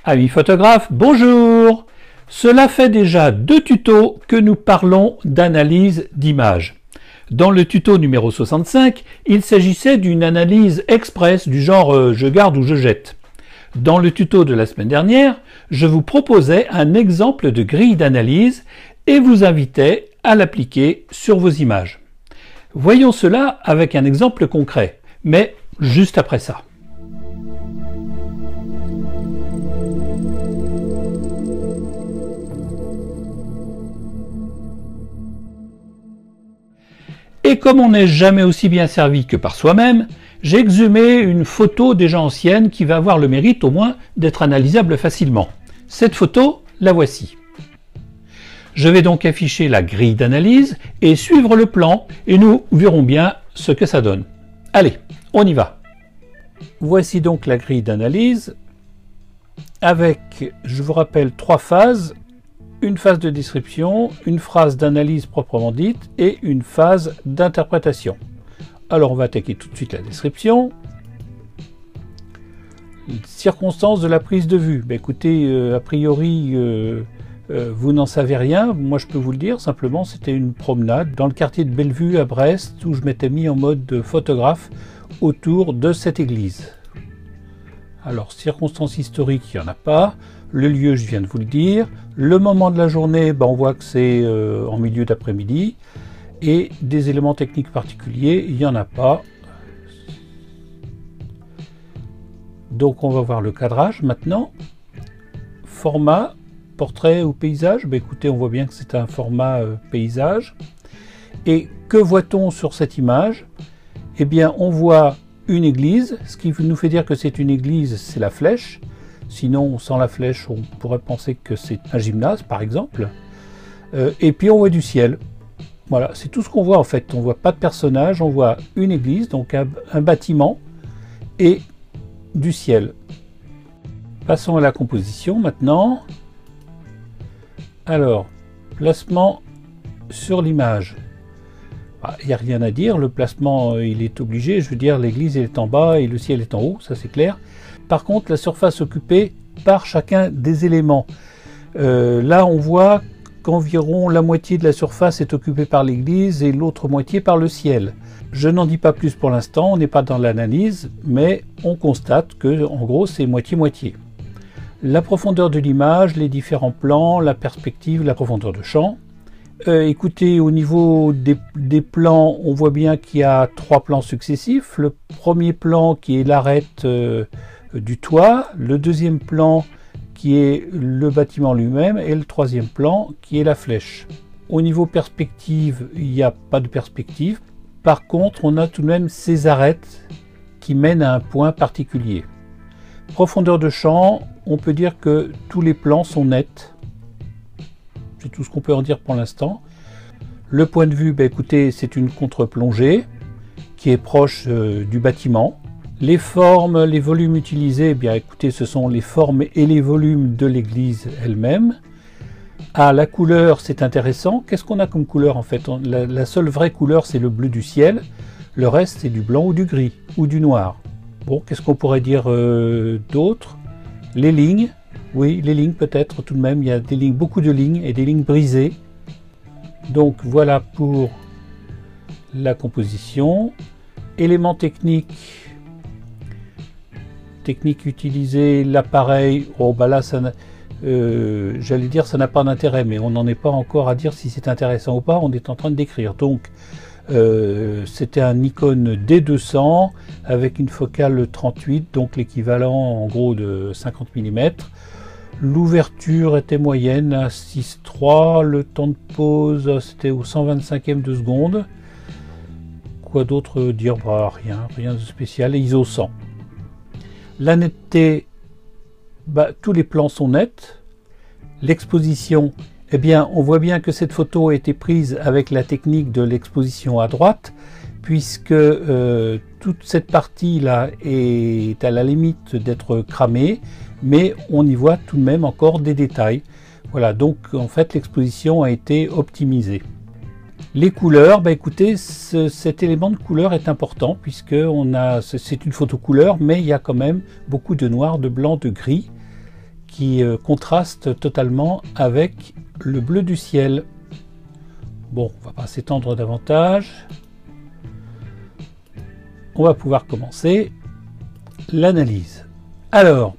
Amis photographes, bonjour! Cela fait déjà 2 tutos que nous parlons d'analyse d'images. Dans le tuto numéro 65, il s'agissait d'une analyse express du genre je garde ou je jette. Dans le tuto de la semaine dernière, je vous proposais un exemple de grille d'analyse et vous invitais à l'appliquer sur vos images. Voyons cela avec un exemple concret, mais juste après ça. Et comme on n'est jamais aussi bien servi que par soi-même, j'ai exhumé une photo déjà ancienne qui va avoir le mérite au moins d'être analysable facilement. Cette photo, la voici. Je vais donc afficher la grille d'analyse et suivre le plan et nous verrons bien ce que ça donne. Allez, on y va. Voici donc la grille d'analyse avec, je vous rappelle, 3 phases. Une phase de description, une phase d'analyse proprement dite et une phase d'interprétation. Alors on va attaquer tout de suite la description. Circonstances de la prise de vue. Ben écoutez, a priori, vous n'en savez rien. Moi je peux vous le dire, simplement c'était une promenade dans le quartier de Bellevue à Brest où je m'étais mis en mode photographe autour de cette église. Alors, circonstances historiques, il n'y en a pas. Le lieu, je viens de vous le dire. Le moment de la journée, ben, on voit que c'est en milieu d'après-midi. Et des éléments techniques particuliers, il n'y en a pas. Donc, on va voir le cadrage maintenant. Format, portrait ou paysage. Ben, écoutez, on voit bien que c'est un format paysage. Et que voit-on sur cette image? Eh bien, on voit une église. Ce qui nous fait dire que c'est une église, c'est la flèche. Sinon, sans la flèche, on pourrait penser que c'est un gymnase, par exemple. Et puis, on voit du ciel. Voilà, c'est tout ce qu'on voit en fait. On ne voit pas de personnage, on voit une église, donc un bâtiment et du ciel. Passons à la composition maintenant. Alors, placement sur l'image. Il n'y a rien à dire, le placement il est obligé, je veux dire l'église est en bas et le ciel est en haut, ça c'est clair. Par contre la surface occupée par chacun des éléments. Là on voit qu'environ la moitié de la surface est occupée par l'église et l'autre moitié par le ciel. Je n'en dis pas plus pour l'instant, on n'est pas dans l'analyse, mais on constate que en gros c'est moitié-moitié. La profondeur de l'image, les différents plans, la perspective, la profondeur de champ. Écoutez, au niveau des plans, on voit bien qu'il y a 3 plans successifs. Le premier plan qui est l'arête du toit, le deuxième plan qui est le bâtiment lui-même et le troisième plan qui est la flèche. Au niveau perspective, il n'y a pas de perspective. Par contre, on a tout de même ces arêtes qui mènent à un point particulier. Profondeur de champ, on peut dire que tous les plans sont nets. C'est tout ce qu'on peut en dire pour l'instant. Le point de vue, ben écoutez, c'est une contre-plongée qui est proche du bâtiment. Les formes, les volumes utilisés, eh bien écoutez, ce sont les formes et les volumes de l'église elle-même. Ah, la couleur, c'est intéressant. Qu'est-ce qu'on a comme couleur en fait? La seule vraie couleur, c'est le bleu du ciel. Le reste, c'est du blanc ou du gris ou du noir. Bon, qu'est-ce qu'on pourrait dire d'autre? Les lignes. Oui, les lignes peut-être tout de même, il y a des lignes, beaucoup de lignes et des lignes brisées. Donc voilà pour la composition. Éléments techniques. Technique utilisée, l'appareil. Oh bah là, j'allais dire ça n'a pas d'intérêt, mais on n'en est pas encore à dire si c'est intéressant ou pas, on est en train de décrire. Donc c'était un Nikon D200 avec une focale 38, donc l'équivalent en gros de 50 mm. L'ouverture était moyenne à 6,3, le temps de pause c'était au 125e de seconde. Quoi d'autre dire? Bah, rien de spécial. Et ISO 100. La netteté, bah, tous les plans sont nets. L'exposition, eh bien on voit bien que cette photo a été prise avec la technique de l'exposition à droite, puisque toute cette partie là est à la limite d'être cramée, mais on y voit tout de même encore des détails. Voilà, donc en fait l'exposition a été optimisée. Les couleurs, bah écoutez, cet élément de couleur est important puisque c'est une photo couleur, mais il y a quand même beaucoup de noir, de blanc, de gris qui contraste totalement avec le bleu du ciel. Bon, on va pas s'étendre davantage. On va pouvoir commencer l'analyse. Alors,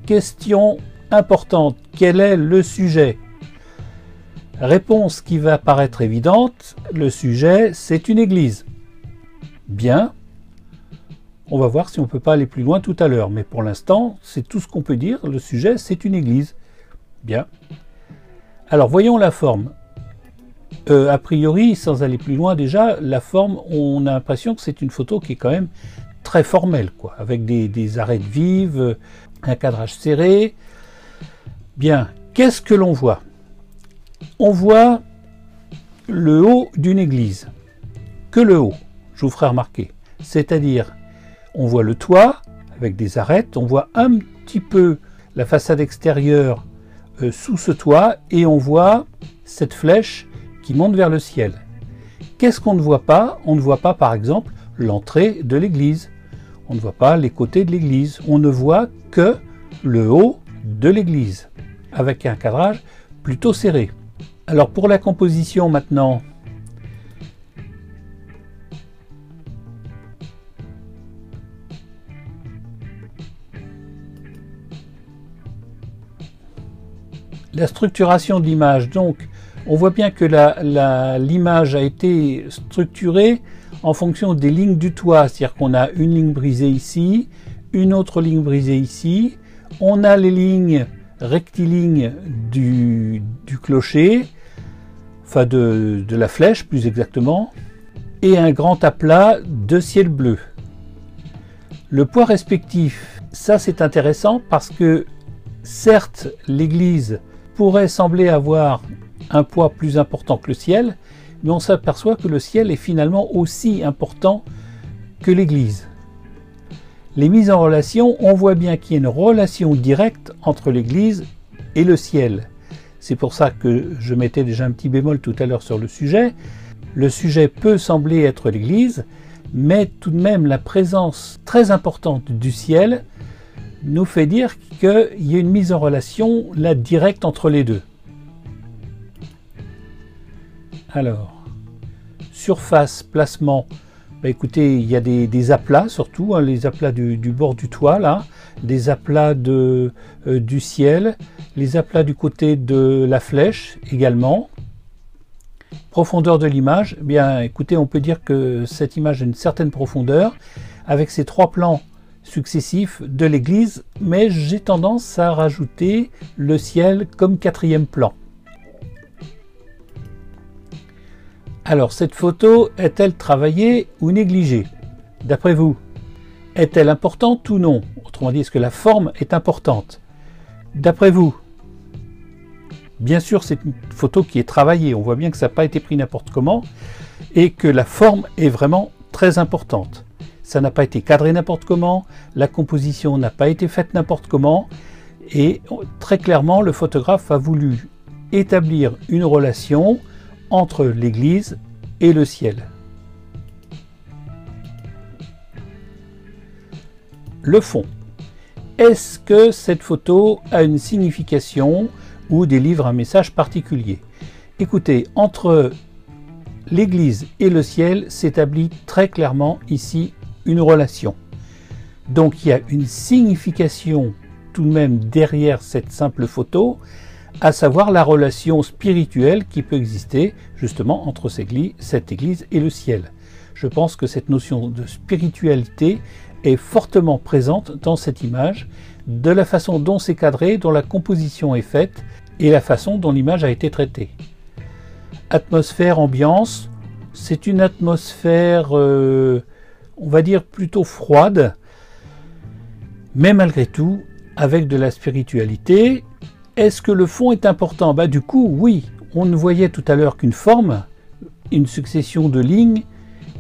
question importante, quel est le sujet? Réponse qui va paraître évidente, le sujet c'est une église. Bien, on va voir si on ne peut pas aller plus loin tout à l'heure, mais pour l'instant c'est tout ce qu'on peut dire, le sujet c'est une église. Bien. Alors voyons la forme. A priori, sans aller plus loin déjà, la forme, on a l'impression que c'est une photo qui est quand même très formelle, quoi, avec des arêtes vives, un cadrage serré. Bien, qu'est-ce que l'on voit? On voit le haut d'une église, que le haut, je vous ferai remarquer. C'est-à-dire, on voit le toit avec des arêtes, on voit un petit peu la façade extérieure sous ce toit et on voit cette flèche qui monte vers le ciel. Qu'est-ce qu'on ne voit pas? On ne voit pas par exemple l'entrée de l'église, on ne voit pas les côtés de l'église, on ne voit que le haut de l'église avec un cadrage plutôt serré. Alors pour la composition maintenant, la structuration de l'image, donc on voit bien que l'image a été structurée en fonction des lignes du toit, c'est-à-dire qu'on a une ligne brisée ici, une autre ligne brisée ici, on a les lignes rectilignes du clocher, enfin de la flèche plus exactement, et un grand aplat de ciel bleu. Le poids respectif, ça c'est intéressant parce que certes l'église pourrait sembler avoir un poids plus important que le ciel, mais on s'aperçoit que le ciel est finalement aussi important que l'église. Les mises en relation, on voit bien qu'il y a une relation directe entre l'église et le ciel. C'est pour ça que je mettais déjà un petit bémol tout à l'heure sur le sujet. Le sujet peut sembler être l'église, mais tout de même la présence très importante du ciel nous fait dire qu'il y a une mise en relation là directe entre les deux. Alors, surface, placement, bah écoutez, il y a des aplats surtout, hein, les aplats du bord du toit là, des aplats du ciel, les aplats du côté de la flèche également. Profondeur de l'image, eh bien écoutez, on peut dire que cette image a une certaine profondeur avec ces trois plans successifs de l'église, mais j'ai tendance à rajouter le ciel comme quatrième plan. Alors cette photo est-elle travaillée ou négligée? D'après vous, est-elle importante ou non? Autrement dit, est-ce que la forme est importante? D'après vous? Bien sûr, c'est une photo qui est travaillée, on voit bien que ça n'a pas été pris n'importe comment et que la forme est vraiment très importante. Ça n'a pas été cadré n'importe comment, la composition n'a pas été faite n'importe comment et très clairement le photographe a voulu établir une relation entre l'église et le ciel. Le fond. Est-ce que cette photo a une signification ou délivre un message particulier? Écoutez, entre l'église et le ciel s'établit très clairement ici une relation. Donc il y a une signification tout de même derrière cette simple photo, à savoir la relation spirituelle qui peut exister justement entre cette église et le ciel. Je pense que cette notion de spiritualité est fortement présente dans cette image, de la façon dont c'est cadré, dont la composition est faite et la façon dont l'image a été traitée. Atmosphère, ambiance, c'est une atmosphère, on va dire plutôt froide, mais malgré tout avec de la spiritualité. Est-ce que le fond est important? Du coup, oui. On ne voyait tout à l'heure qu'une forme, une succession de lignes,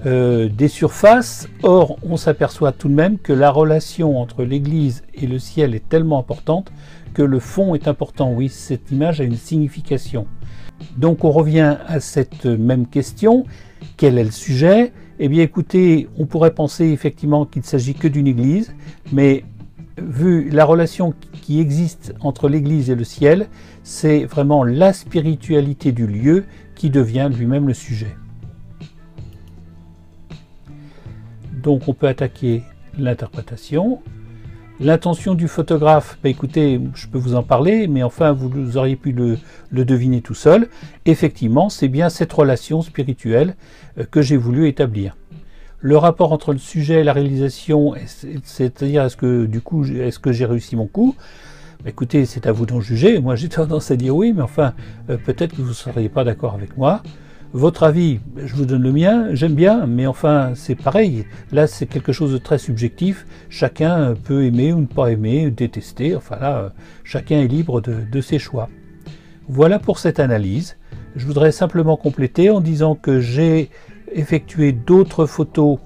des surfaces. Or, on s'aperçoit tout de même que la relation entre l'église et le ciel est tellement importante que le fond est important. Oui, cette image a une signification. Donc, on revient à cette même question. Quel est le sujet? Eh bien, écoutez, on pourrait penser effectivement qu'il ne s'agit que d'une église, mais vu la relation qui existe entre l'Église et le ciel, c'est vraiment la spiritualité du lieu qui devient lui-même le sujet. Donc on peut attaquer l'interprétation. L'intention du photographe, écoutez, je peux vous en parler, mais enfin vous auriez pu le deviner tout seul. Effectivement, c'est bien cette relation spirituelle que j'ai voulu établir. Le rapport entre le sujet et la réalisation, c'est-à-dire est-ce que j'ai réussi mon coup? Écoutez, c'est à vous d'en juger. Moi j'ai tendance à dire oui, mais enfin peut-être que vous ne seriez pas d'accord avec moi. Votre avis, je vous donne le mien, j'aime bien, mais enfin c'est pareil. Là c'est quelque chose de très subjectif. Chacun peut aimer ou ne pas aimer, détester. Enfin là, chacun est libre de ses choix. Voilà pour cette analyse. Je voudrais simplement compléter en disant que j'ai effectué d'autres photos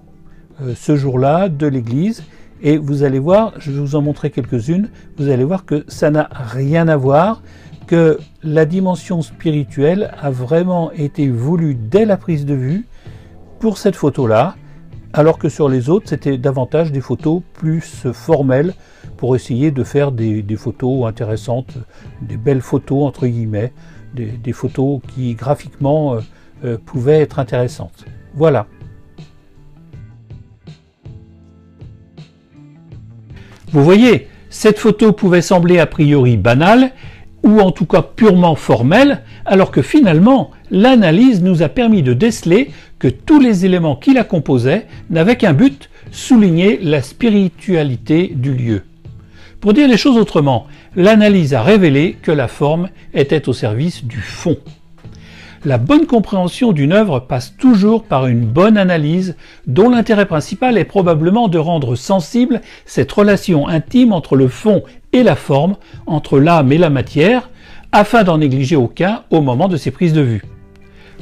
ce jour-là de l'église. Et vous allez voir, je vais vous en montrer quelques-unes, vous allez voir que ça n'a rien à voir, que la dimension spirituelle a vraiment été voulue dès la prise de vue pour cette photo-là, alors que sur les autres, c'était davantage des photos plus formelles pour essayer de faire des photos intéressantes, des belles photos entre guillemets, des photos qui graphiquement pouvaient être intéressantes. Voilà. Vous voyez, cette photo pouvait sembler a priori banale, ou en tout cas purement formelle, alors que finalement, l'analyse nous a permis de déceler que tous les éléments qui la composaient n'avaient qu'un but, souligner la spiritualité du lieu. Pour dire les choses autrement, l'analyse a révélé que la forme était au service du fond. La bonne compréhension d'une œuvre passe toujours par une bonne analyse dont l'intérêt principal est probablement de rendre sensible cette relation intime entre le fond et la forme, entre l'âme et la matière, afin d'en négliger aucun au moment de ses prises de vue.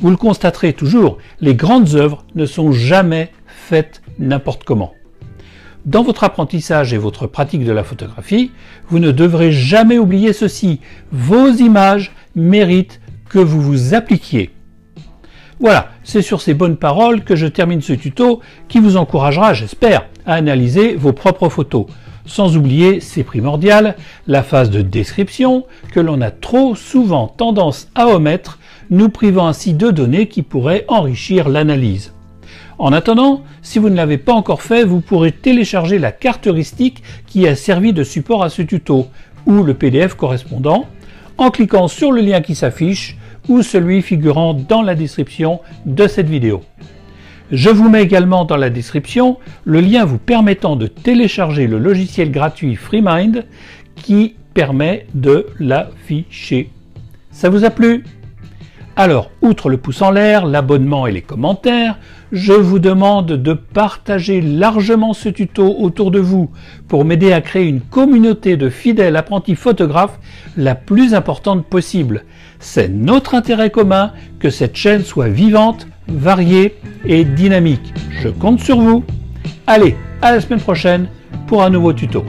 Vous le constaterez toujours, les grandes œuvres ne sont jamais faites n'importe comment. Dans votre apprentissage et votre pratique de la photographie, vous ne devrez jamais oublier ceci, vos images méritent que vous vous appliquiez. Voilà, c'est sur ces bonnes paroles que je termine ce tuto qui vous encouragera, j'espère, à analyser vos propres photos. Sans oublier, c'est primordial, la phase de description que l'on a trop souvent tendance à omettre, nous privant ainsi de données qui pourraient enrichir l'analyse. En attendant, si vous ne l'avez pas encore fait, vous pourrez télécharger la carte heuristique qui a servi de support à ce tuto, ou le PDF correspondant, en cliquant sur le lien qui s'affiche ou celui figurant dans la description de cette vidéo. Je vous mets également dans la description le lien vous permettant de télécharger le logiciel gratuit FreeMind qui permet de l'afficher. Ça vous a plu? Alors, outre le pouce en l'air, l'abonnement et les commentaires, je vous demande de partager largement ce tuto autour de vous pour m'aider à créer une communauté de fidèles apprentis photographes la plus importante possible. C'est notre intérêt commun que cette chaîne soit vivante, variée et dynamique. Je compte sur vous. Allez, à la semaine prochaine pour un nouveau tuto.